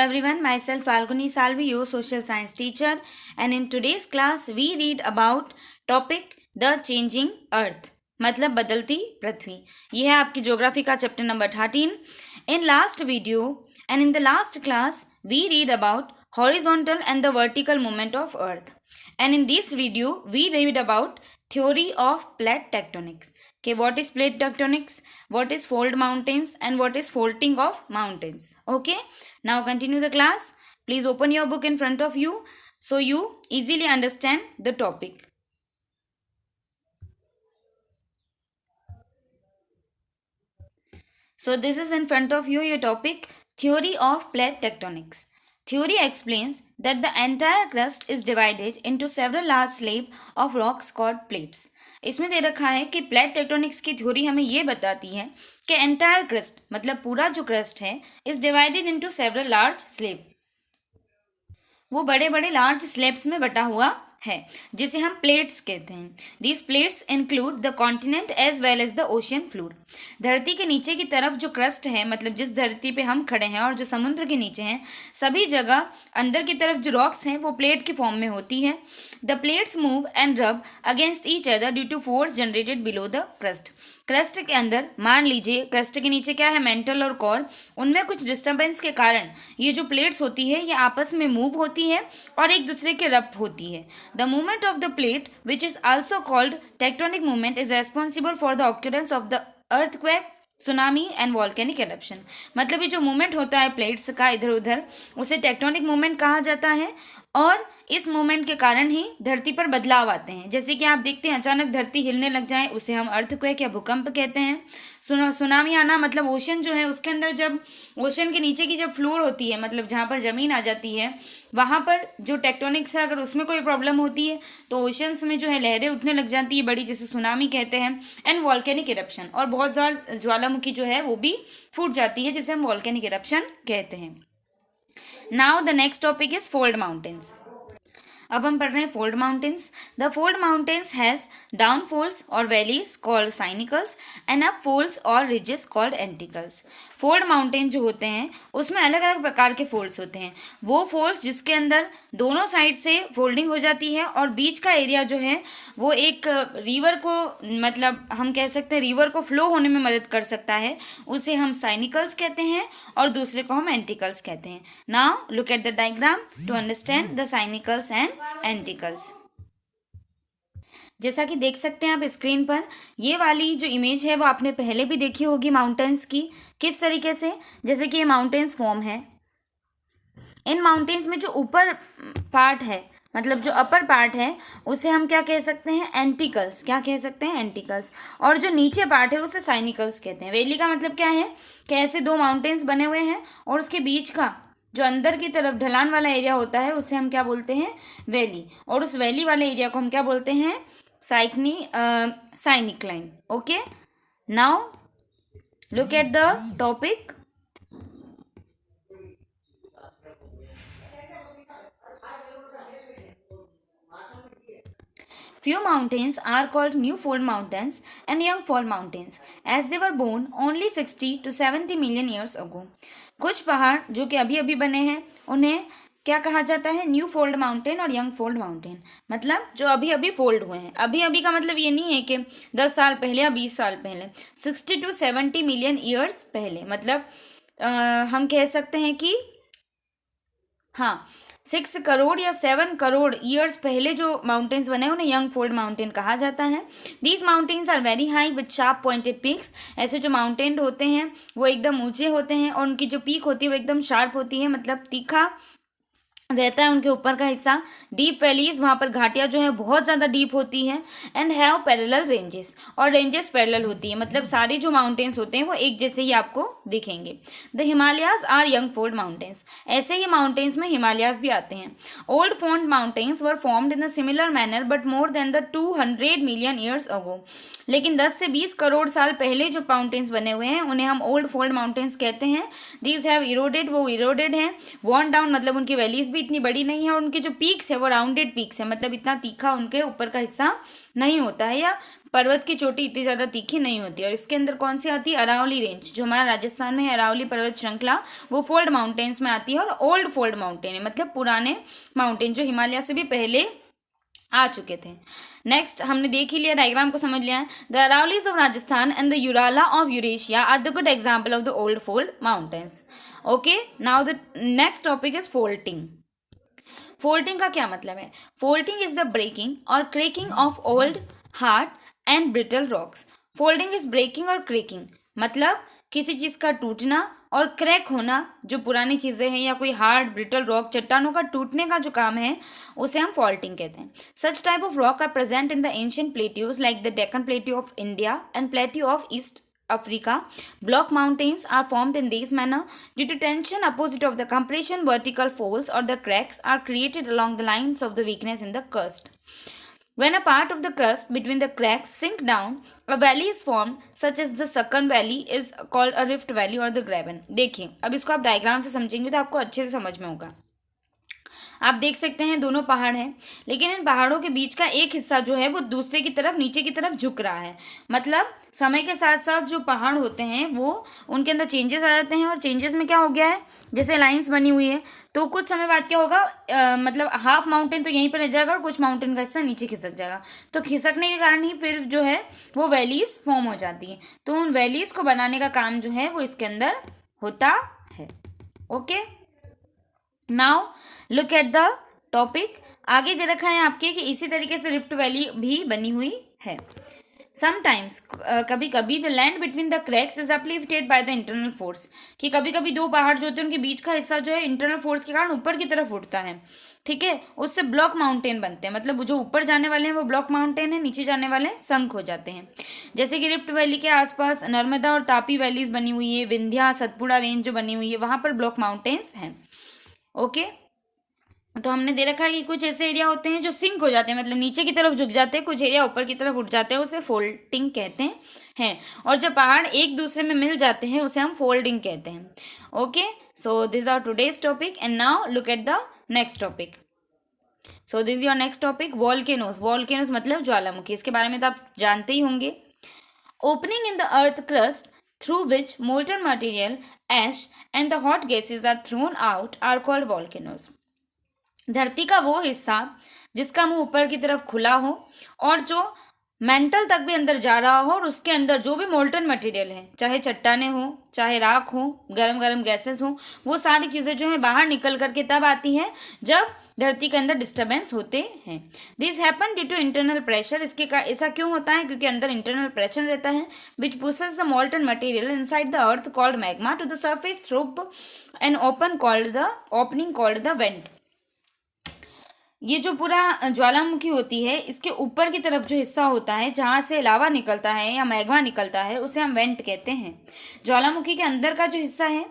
everyone, myself Falguni Salvi, your social science teacher, and in today's class we read about topic the changing earth. मतलब बदलती पृथ्वी. ये है आपकी geography का chapter number 13. In last video and in the last class we read about horizontal and the vertical movement of earth. And in this video we read about theory of plate tectonics. Okay, what is plate tectonics, what is fold mountains, and what is faulting of mountains. Okay, now continue the class. Please open your book in front of you so you easily understand the topic. So this is in front of you your topic, theory of plate tectonics. Theory explains that the entire crust is divided into several large slabs of rocks called plates. इसमें दे रखा है कि plate tectonics की theory हमें ये बताती है कि एंटायर क्रस्ट मतलब पूरा जो क्रस्ट है is divided into several large slab, वो बड़े बड़े लार्ज स्लैब्स में बटा हुआ है जिसे हम प्लेट्स कहते हैं. These plates include the continent as well as the ocean floor. धरती के नीचे की तरफ जो क्रस्ट है, मतलब जिस धरती पे हम खड़े हैं और जो समुद्र के नीचे हैं, सभी जगह अंदर की तरफ जो रॉक्स हैं वो प्लेट के फॉर्म में होती है. The plates move and rub against each other due to force generated below the crust. Crust के अंदर मान लीजिए क्रस्ट के नीचे क्या है, मेंटल और कोर, उनमें कुछ डिस्टर्बेंस के कारण ये जो प्लेट्स होती है ये आपस में मूव होती है और एक दूसरे के रब होती है. The movement of the plate which is also called tectonic movement is responsible for the occurrence of the earthquake, tsunami and volcanic eruption. मतलब ये जो मूवमेंट होता है प्लेट्स का इधर उधर, उसे टेक्टोनिक मूवमेंट कहा जाता है और इस मूवमेंट के कारण ही धरती पर बदलाव आते हैं. जैसे कि आप देखते हैं अचानक धरती हिलने लग जाए उसे हम अर्थक्वेक या भूकंप कहते हैं. सुनामी आना मतलब ओशन जो है उसके अंदर जब ओशन के नीचे की जब फ्लोर होती है, मतलब जहाँ पर ज़मीन आ जाती है, वहाँ पर जो टेक्टोनिक्स है अगर उसमें कोई प्रॉब्लम होती है तो ओशंस में जो है लहरें उठने लग जाती है बड़ी, जैसे सुनामी कहते हैं. एंड वॉल्केनिक इरप्शन, और बहुत ज़्यादा ज्वालामुखी जो है वो भी फूट जाती है जिसे हम वॉल्केनिक इरप्शन कहते हैं. Now the next topic is fold mountains. अब हम पढ़ रहे हैं fold mountains. The fold mountains has down folds or valleys called synclines and up folds or ridges called anticlines. Fold mountain जो होते हैं उसमें अलग अलग प्रकार के फोल्ड्स होते हैं. वो फोल्ड्स जिसके अंदर दोनों साइड से फोल्डिंग हो जाती है और बीच का एरिया जो है वो एक रिवर को, मतलब हम कह सकते हैं रिवर को फ्लो होने में मदद कर सकता है, उसे हम साइनिकल्स कहते हैं और दूसरे को हम एंटिकल्स कहते हैं. Now look at the diagram to understand the synclines and anticlines. जैसा कि देख सकते हैं आप स्क्रीन पर, ये वाली जो इमेज है वो आपने पहले भी देखी होगी माउंटेन्स की. किस तरीके से, जैसे कि ये माउंटेन्स फॉर्म है. इन माउंटेन्स में जो ऊपर पार्ट है, मतलब जो अपर पार्ट है, उसे हम क्या कह सकते हैं, एंटिकल्स. क्या कह सकते हैं, एंटिकल्स. और जो नीचे पार्ट है उसे साइनिकल्स कहते हैं. वैली का मतलब क्या है कि ऐसे दो माउंटेन्स बने हुए हैं और उसके बीच का जो अंदर की तरफ ढलान वाला एरिया होता है उसे हम क्या बोलते हैं, वैली. और उस वैली वाले एरिया को हम क्या बोलते हैं, syncline. Okay, now look at the topic. Few mountains are called new fold mountains and young fold mountains as they were born only 60 to 70 million years ago. कुछ पहाड़ जो कि अभी अभी बने हैं उन्हें क्या कहा जाता है, न्यू फोल्ड माउंटेन और यंग फोल्ड माउंटेन. मतलब जो अभी अभी फोल्ड हुए हैं. अभी अभी का मतलब ये नहीं है कि 10 साल पहले या 20 साल पहले, 60 to 70 मिलियन ईयर्स पहले. मतलब हम कह सकते हैं कि हाँ 6 करोड़ या 7 करोड़ ईयर्स पहले जो माउंटेन्स बने उन्हें यंग फोल्ड माउंटेन कहा जाता है. These mountains are very high with sharp pointed peaks. ऐसे जो माउंटेन होते हैं वो एकदम ऊंचे होते हैं और उनकी जो पीक होती है वो एकदम शार्प होती है, मतलब तीखा रहता है उनके ऊपर का हिस्सा. डीप वैलीज, वहाँ पर घाटियाँ जो है बहुत ज़्यादा डीप होती हैं. एंड हैव पैरेलल रेंजेस, और रेंजेस पैरेलल होती है, मतलब सारे जो माउंटेन्स होते हैं वो एक जैसे ही आपको दिखेंगे. The Himalayas are young fold mountains. ऐसे ही माउंटेन्स में हिमालयाज भी आते हैं. Old fold mountains were formed in a similar manner but more than the 200 million years ago. लेकिन 10 से 20 करोड़ साल पहले जो माउंटेन्स बने हुए हैं उन्हें हम ओल्ड फोल्ड माउंटेन्स कहते हैं. दीज हैव इरोडेड, वो इरोडेड हैं. वॉर्न डाउन मतलब उनकी वैलीज भी इतनी बड़ी नहीं है और उनके जो पीक्स है वो राउंडेड पीक्स है, मतलब इतना तीखा उनके ऊपर का हिस्सा नहीं होता है, या पर्वत की चोटी इतनी ज़्यादा तीखी नहीं होती है। और इसके अंदर कौन सी आती है? अरावली रेंज, जो हमारा राजस्थान में है अरावली पर्वत श्रृंखला, वो फोल्ड माउंटेन्स में आती है और ओल्ड फोल्ड माउंटेन है, मतलब पुराने माउंटेन जो हिमालय से भी पहले आ चुके थे। नेक्स्ट हमने देख ही लिया, डायग्राम को समझ लिया है। The Aravallis of Rajasthan and the Urals of Eurasia are the good example of the old fold mountains. Okay, now the next topic is faulting. Faulting का क्या मतलब है? Faulting is the breaking or cracking of old hard and brittle rocks. Folding is breaking or cracking, मतलब किसी चीज़ का टूटना और crack होना, जो पुरानी चीज़ें हैं या कोई हार्ड ब्रिटल रॉक चट्टानों का टूटने का जो काम है उसे हम फॉल्टिंग कहते हैं। Such type of rock are present in the ancient plateaus like the Deccan plateau of India and plateau of east Africa. Block mountains are formed in this manner due to tension opposite of the compression. Vertical folds or the cracks are created along the lines of the weakness in the crust. When a part of the crust between the cracks sink down, a valley is formed, such as the Sakkan Valley is called a rift valley or the graben. देखिए, अब इसको आप diagram से समझेंगे तो आपको अच्छे से समझ में होगा। आप देख सकते हैं दोनों पहाड़ हैं, लेकिन इन पहाड़ों के बीच का एक हिस्सा जो है वो दूसरे की तरफ, नीचे की तरफ झुक रहा है। मतलब समय के साथ साथ जो पहाड़ होते हैं वो उनके अंदर चेंजेस आ जाते हैं, और चेंजेस में क्या हो गया है, जैसे लाइंस बनी हुई है तो कुछ समय बाद क्या होगा, मतलब हाफ माउंटेन तो यहीं पर रह जाएगा और कुछ माउंटेन का हिस्सा नीचे खिसक जाएगा। तो खिसकने के कारण ही फिर जो है वो वैलीज फॉर्म हो जाती है। तो उन वैलीज को बनाने का काम जो है वो इसके अंदर होता है। Okay, now look at the topic. आगे दे रखा है आपके कि इसी तरीके से रिफ्ट वैली भी बनी हुई है। समटाइम्स, कभी कभी the land between the cracks is uplifted by the internal force, कि कभी कभी दो पहाड़ जो होते हैं उनके बीच का हिस्सा जो है इंटरनल फोर्स के कारण ऊपर की तरफ उठता है। ठीक है, उससे ब्लॉक माउंटेन बनते हैं, मतलब जो ऊपर जाने वाले हैं वो ब्लॉक माउंटेन है, नीचे जाने वाले संक हो जाते हैं। जैसे कि रिफ्ट वैली के आसपास नर्मदा और तापी वैलीज बनी हुई है, विंध्या सतपुड़ा रेंज जो बनी हुई है वहां पर ब्लॉक माउंटेन्स हैं। ओके, तो हमने दे रखा है कि कुछ ऐसे एरिया होते हैं जो सिंक हो जाते हैं, मतलब नीचे की तरफ झुक जाते हैं, कुछ एरिया ऊपर की तरफ उठ जाते हैं, उसे फोल्डिंग कहते हैं। और जब पहाड़ एक दूसरे में मिल जाते हैं उसे हम फोल्डिंग कहते हैं। Okay, so this are today's topic and now look at the next topic. So this is your next topic, volcanoes. Volcanoes मतलब ज्वालामुखी, इसके बारे में तो आप जानते ही होंगे। Opening in the earth crust through which molten material, ash and the hot gases are thrown out are called volcanoes. धरती का वो हिस्सा जिसका मुंह ऊपर की तरफ खुला हो और जो मेंटल तक भी अंदर जा रहा हो, और उसके अंदर जो भी मोल्टन मटेरियल है, चाहे चट्टाने हो, चाहे राख हो, गरम गरम गैसेस हो, वो सारी चीज़ें जो है बाहर निकल करके तब आती हैं जब धरती के अंदर डिस्टर्बेंस होते हैं। This happen due to internal pressure. इसके का ऐसा क्यों होता है? क्योंकि अंदर इंटरनल प्रेशर रहता है which pushes the molten material inside the earth called magma to the surface through an opening called the vent. ये जो पूरा ज्वालामुखी होती है, इसके ऊपर की तरफ जो हिस्सा होता है जहाँ से लावा निकलता है या मैग्मा निकलता है उसे हम वेंट कहते हैं। ज्वालामुखी के अंदर का जो हिस्सा है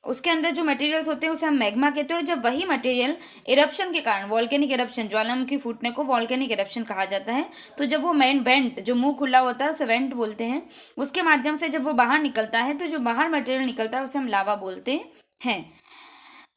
उसके अंदर जो मटेरियल्स होते हैं उसे हम मैग्मा कहते हैं। और जब वही मटेरियल इरप्शन के कारण, वॉल्केनिक इरप्शन, ज्वालामुखी फूटने को वॉल्केनिक इरप्शन कहा जाता है, तो जब वो वेंट, जो मुंह खुला होता है उसे वेंट बोलते हैं, उसके माध्यम से जब वो बाहर निकलता है तो जो बाहर मटेरियल निकलता है उसे हम लावा बोलते हैं।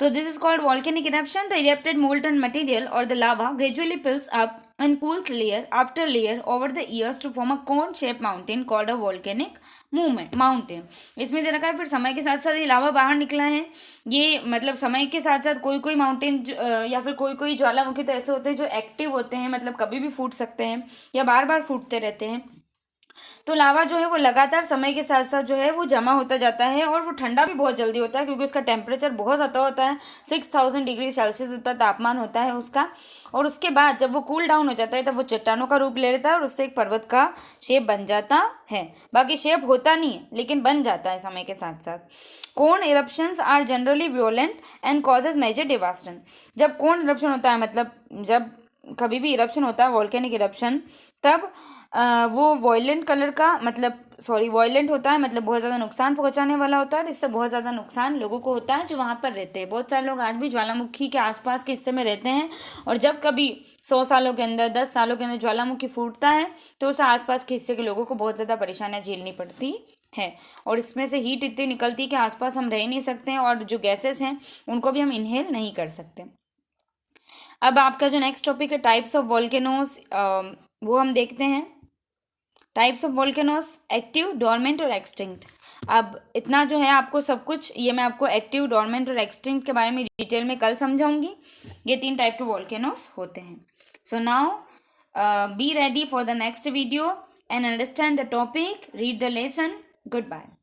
So this is called volcanic eruption. The erupted molten material or the lava gradually fills up and cools layer after layer over the years to form a cone-shaped mountain called a volcanic mountain. इसमें दे रखा है फिर समय के साथ साथ ये लावा बाहर निकला है। ये मतलब समय के साथ साथ कोई कोई माउंटेन या फिर कोई कोई ज्वालामुखी तो ऐसे होते हैं जो एक्टिव होते हैं, मतलब कभी भी फूट सकते हैं या बार बार फूटते रहते हैं। तो लावा जो है वो लगातार समय के साथ साथ जो है वो जमा होता जाता है और वो ठंडा भी बहुत जल्दी होता है क्योंकि उसका टेम्परेचर बहुत ज़्यादा होता है, 6000 डिग्री सेल्सियस उतना तापमान होता है उसका। और उसके बाद जब वो कूल डाउन हो जाता है तब वो चट्टानों का रूप ले लेता है और उससे एक पर्वत का शेप बन जाता है। बाकी शेप होता नहीं है लेकिन बन जाता है समय के साथ साथ। Cone eruptions are generally violent and causes major devastation. जब कोन इरप्शन होता है, मतलब जब कभी भी इरप्शन होता है वॉल्केनिक इरप्शन, तब वो वॉयलेंट होता है, मतलब बहुत ज़्यादा नुकसान पहुंचाने वाला होता है। इससे बहुत ज़्यादा नुकसान लोगों को होता है जो वहाँ पर रहते हैं। बहुत सारे लोग आज भी ज्वालामुखी के आसपास के हिस्से में रहते हैं और जब कभी 100 सालों के अंदर, 10 सालों के अंदर ज्वालामुखी फूटता है तो उस आसपास के हिस्से के लोगों को बहुत ज़्यादा परेशानियाँ झेलनी पड़ती है। और इसमें से हीट इतनी निकलती है कि आसपास हम रह नहीं सकते हैं और जो गैसेस हैं उनको भी हम इनहेल नहीं कर सकते। अब आपका जो नेक्स्ट टॉपिक है टाइप्स ऑफ वोल्केनोज, वो हम देखते हैं। Types of volcanoes, active, dormant और एक्सटिंक्ट। अब इतना जो है आपको सब कुछ, ये मैं आपको एक्टिव, डोरमेंट और एक्सटिंक्ट के बारे में डिटेल में कल समझाऊंगी। ये 3 टाइप के वोल्केनोज होते हैं। So now be ready for the next video and understand the topic, read the lesson. Good bye.